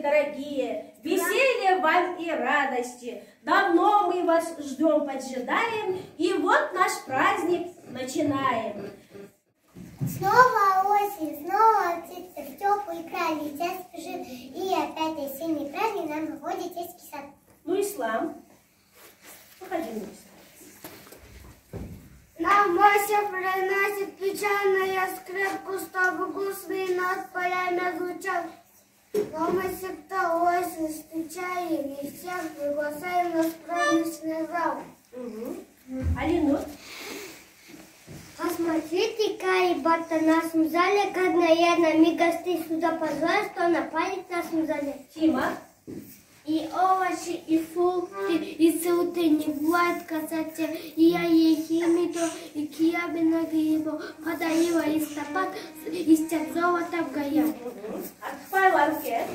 гости дорогие, веселья вам и радости. Давно мы вас ждем, поджидаем, и вот наш праздник начинаем. Снова осень, снова птица в теплый край летят, спешит, и опять осенний праздник нам выходит детский сад. Ну, ислам. Выходи, Муса. Нам Мася приносит печальную скрипку, чтобы грустный над полями звучал. Но мы всегда осень встречаем, и всех приглашаем на праздничный зал. Алинур. Посмотрите-ка, ребята, в нашем зале, как, наверное, мы гостей сюда позвали, что напали в нашем зале. Тима. И овощи, и фрукты, и цветы не бывает, кстати, и я ей то, и кияби на грибу, подарила листопад, и стяг золота в гаях. Открывай ланке.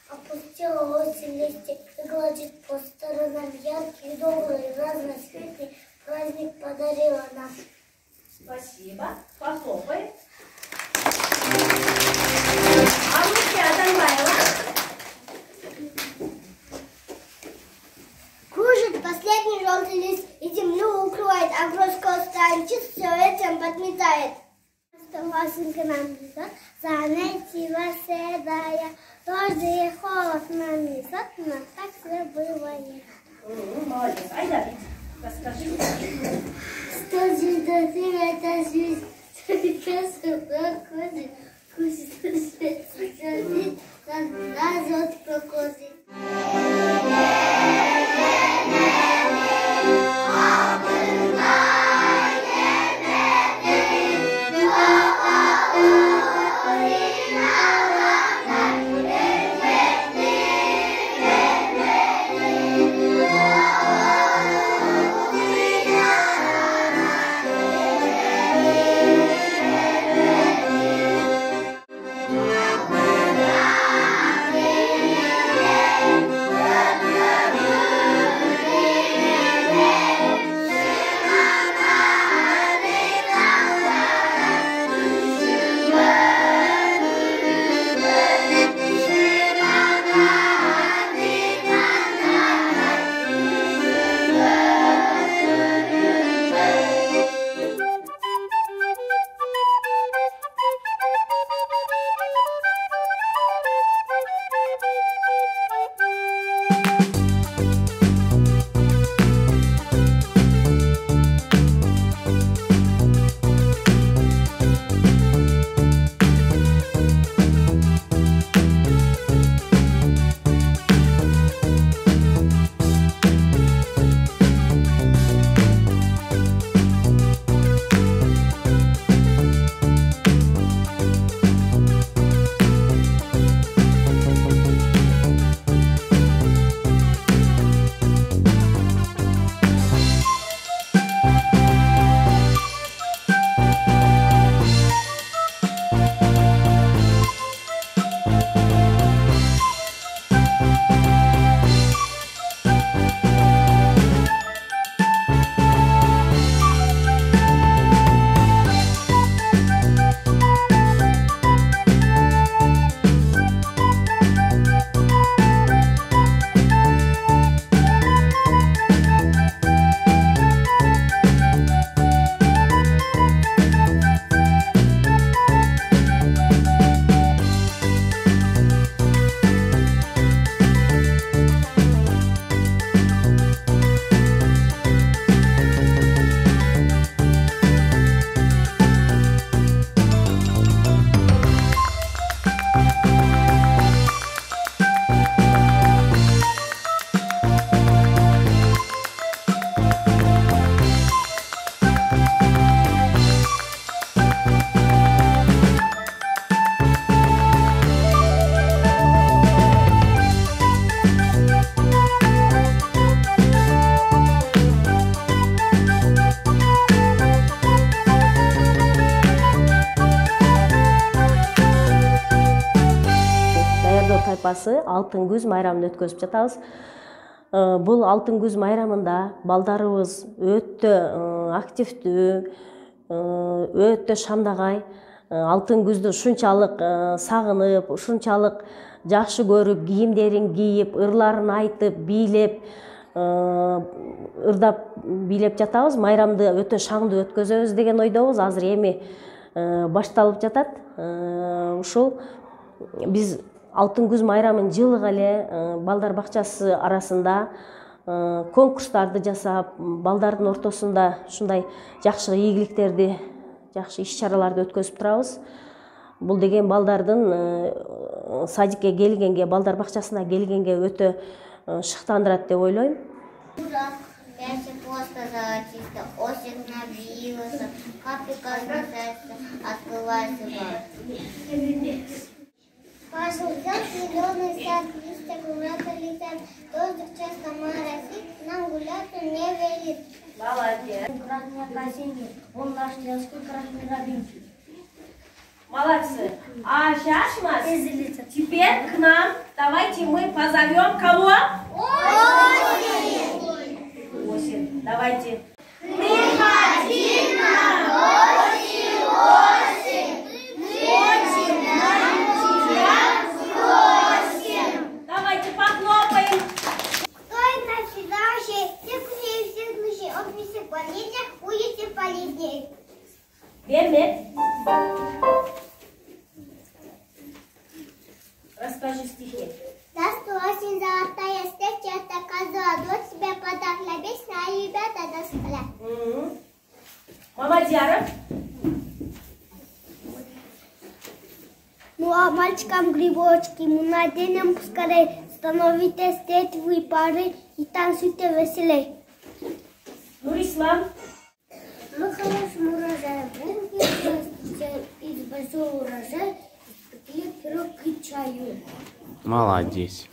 Опустила осень листья и гладит по сторонам яркие, добрые, разноцветные, праздник подарила нам. Спасибо. Похлопай. А Луки Адамбаева. Кружит последний желтый лист и землю укрывает, а крошка устраивает, чисто все этим подметает. Масенька нам несет, занятия седая, дождь и холод нам несет, но так все бывает. Молодец. Айда, расскажи. Что звезда ты это звезда, прекрасно проходит, кусит, звезды, назад проходит. тайпасы алтын күз майрамын өткөзүп жатабыз. Бул алтын күз майрамында балдарыбыз өтө активдүү, өтө шамдагай, алтын күздү ушунчалык сагынып, ушунчалык жакшы көрүп, кийимдерин кийип, ырларын айтып, бийлеп, ырдап бийлеп жатабыз. Майрамды өтө шаңдуу өткөзөбүз деген ойдобуз. Азыр эми башталып жатат. Ушул биз Алтын күз майрамын жылыга эле балдар бакчасы арасында конкурстарды жасап, балдардын ортосунда ушундай жакшы ийгиликтерди, жакшы иш-чараларды өткөзүп турабыз. Бул деген балдардын садикке келгенге, балдар бакчасына келгенге өтө шыктандырат деп ойлойм. Осень набился, капелька знакомится, открывается бар. Пошел взять зеленый сад, листья куда-то летят, дождик часто моросит, нам гулять он не велит. Молодец. Красный осенний, он наш лесной красный рабинчик. Молодцы. А сейчас нас теперь к нам давайте мы позовем кого? Осень. Давайте. Приходи на осень, осень, осень, нам тебя просим. Давайте похлопаем. Стой на седающей, всех кушай, всех души, обвеси полезня, будете полезней. Вермет. Расскажи стихи. Осень золотая, встреча коза, вот тебе подарок для песни, а ребята доставят. Мамадьяров. Ну а мальчикам грибочки, мы наденем поскорей, становитесь сетевые пары и танцуйте веселей. Нурислам. Мы хорошим урожаем, из большого урожая, испекли пирог и чаю. Молодец.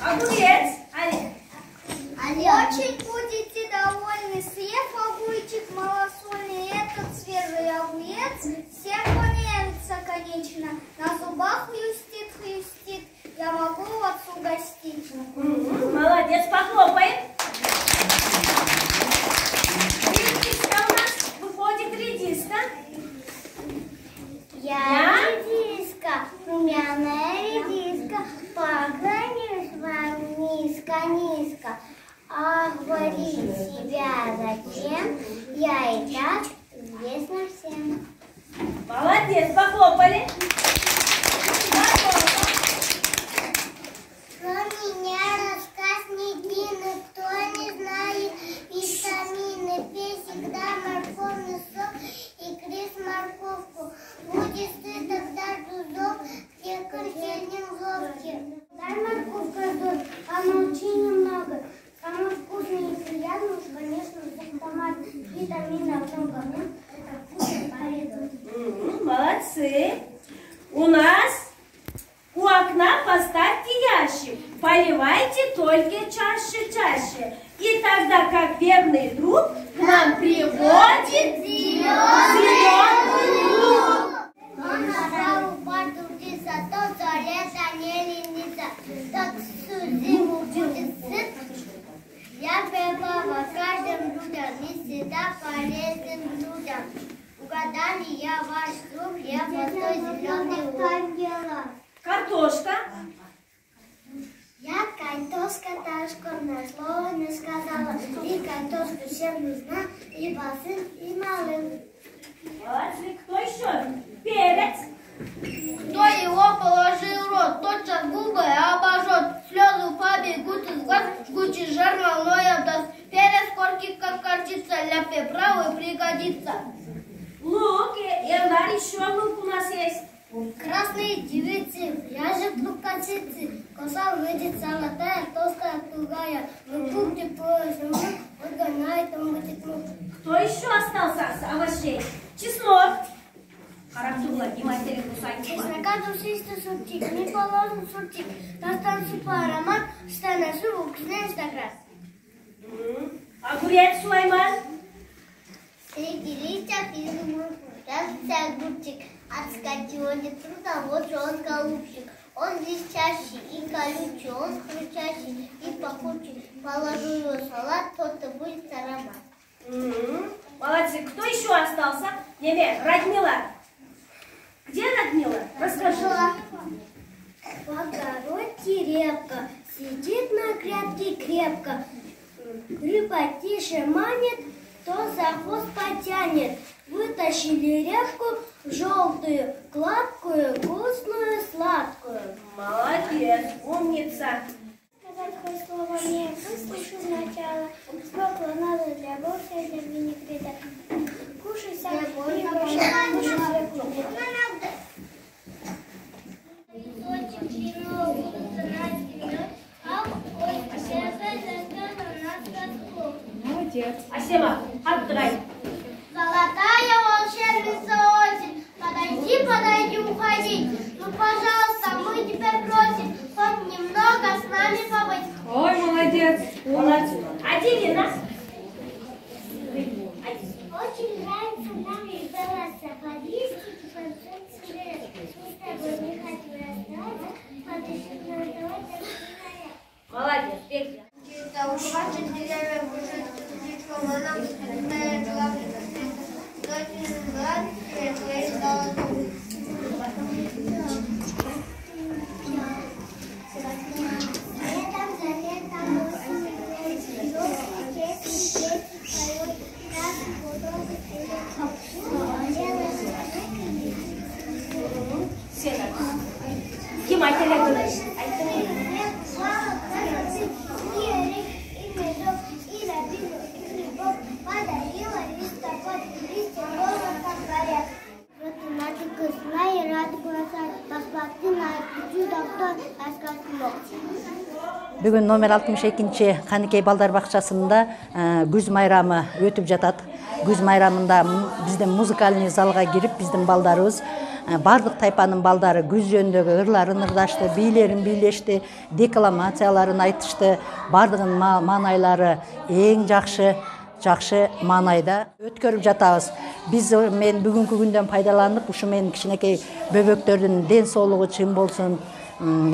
Огурец. Очень будете довольны, съев огурчик малосольный, этот свежий огурец всем понравится, конечно. На зубах хрустит, я могу вас угостить. Молодец, похлопаем. Редиска у нас выходит, редиска. Я редиска, румяная редиска, поклонюсь вам низко-низко. А говорить себя зачем? Я и так известна всем. Молодец, похлопали. Про меня рассказ не длинный, кто не знает витамины. Пей всегда морковный сок и крыс морковку. Будет стыд, тогда зуб, где консервным ловки. Дай морковку зуб, а молчи немного. Самый вкусный и приятный, уж, конечно, томат. Витаминов много, это вкусно, полезно. Молодцы. У нас у окна поставьте ящик. Поливайте только чаще. И тогда, как верный друг, к нам приводит зеленую. Он на пару птица, тот за лето не ленится, так всю зиму будет сыт. Я певала каждым людям и всегда полезным людям. Угадали я ваш друг, я простой зеленый лук. Картошка. Я картошка, та школьное слово не сказала. И картошку всем нужна, и большим, и малым. Молодцы. Кто еще? Перец. Кто его положил в рот, тотчас губы обожжет, слезы побегут из глаз, жгучий жар волной обдаст. Перец корки, как картица, для приправы пригодится. Лук. Эльдар, еще лук у нас есть. Красные девицы, вяжет лук косицы, коса выйдет золотая, толстая, тугая. Вы купите поясом, вот гоняет, он будет мук. Кто еще остался с овощей? Чеснок. Характула, Диматери кусайте. Чеснока душистый сортик, не положен сортик. Достан супа аромат, стана сыру, вкусный стократ. Огурец, Сулайман. Среди листьев изумруд, кажется огурчик. От скотиного труда, вот же он голубчик. Он листящий и колючий, он хрустящий и пахучий. Положу его в салат, тот-то будет аромат. Молодцы. Кто еще остался? Радмила. Где Радмила? Расскажи. В огороде репка, сидит на грядке крепко. Рыба тише манит, то за хвост потянет. Вытащили репку желтую, гладкую, вкусную, сладкую. Молодец, умница. Сказать хоть слово не выслушай сначала. Свекла надо для борща, для винегрета. Кушай сам, не борща, кушай свеклу. Молодец. Асема, отдай. Золотая волшебница осень, подойди, уходи. Ну, пожалуйста, мы тебя просим, хоть немного с нами побыть. Ой, молодец. Молодец. Аделина. Очень нравится нам издаваться под листики, под солнце. Мы с тобой не хотим расстаться, подышим на давайте. Молодец, песня. Бүгін номер 62-ші Қанекей балдар бақшасында күз майрамы өтіп жатат. Күз майрамында біздің музыкальный залға кіріп, біздің балдарыбыз бардык тайпанын балдары күз жөнүндөгү ырларын ырдашты, бийлерин бийлешти, декламацияларын айтышты. Бардыгынын маанайлары эң жакшы маанайда өткөрүп жатабыз. Биз мен бүгүнкү күндөн пайдаланып, ушу менин кичинекей бөбөктөрдүн ден соолугу чың болсун,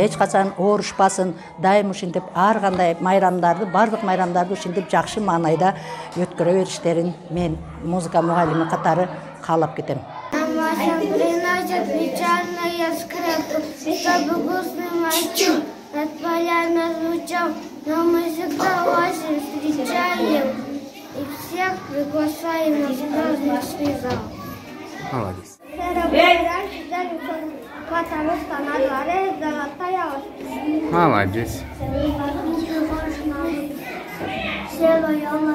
эч качан оорушпасын, дайым ушинтип ар кандай майрамдарды, бардык майрамдарды ушинтип жакшы маанайда өткөрө бериштерин мен музыка мугалими катары каалап кетем. Приносят печальные скрипки, чтобы грустным отчим над полями звучал, но мы всегда вас встречаем и всех приглашаем на праздничный зал. Молодец. Молодец. Села я на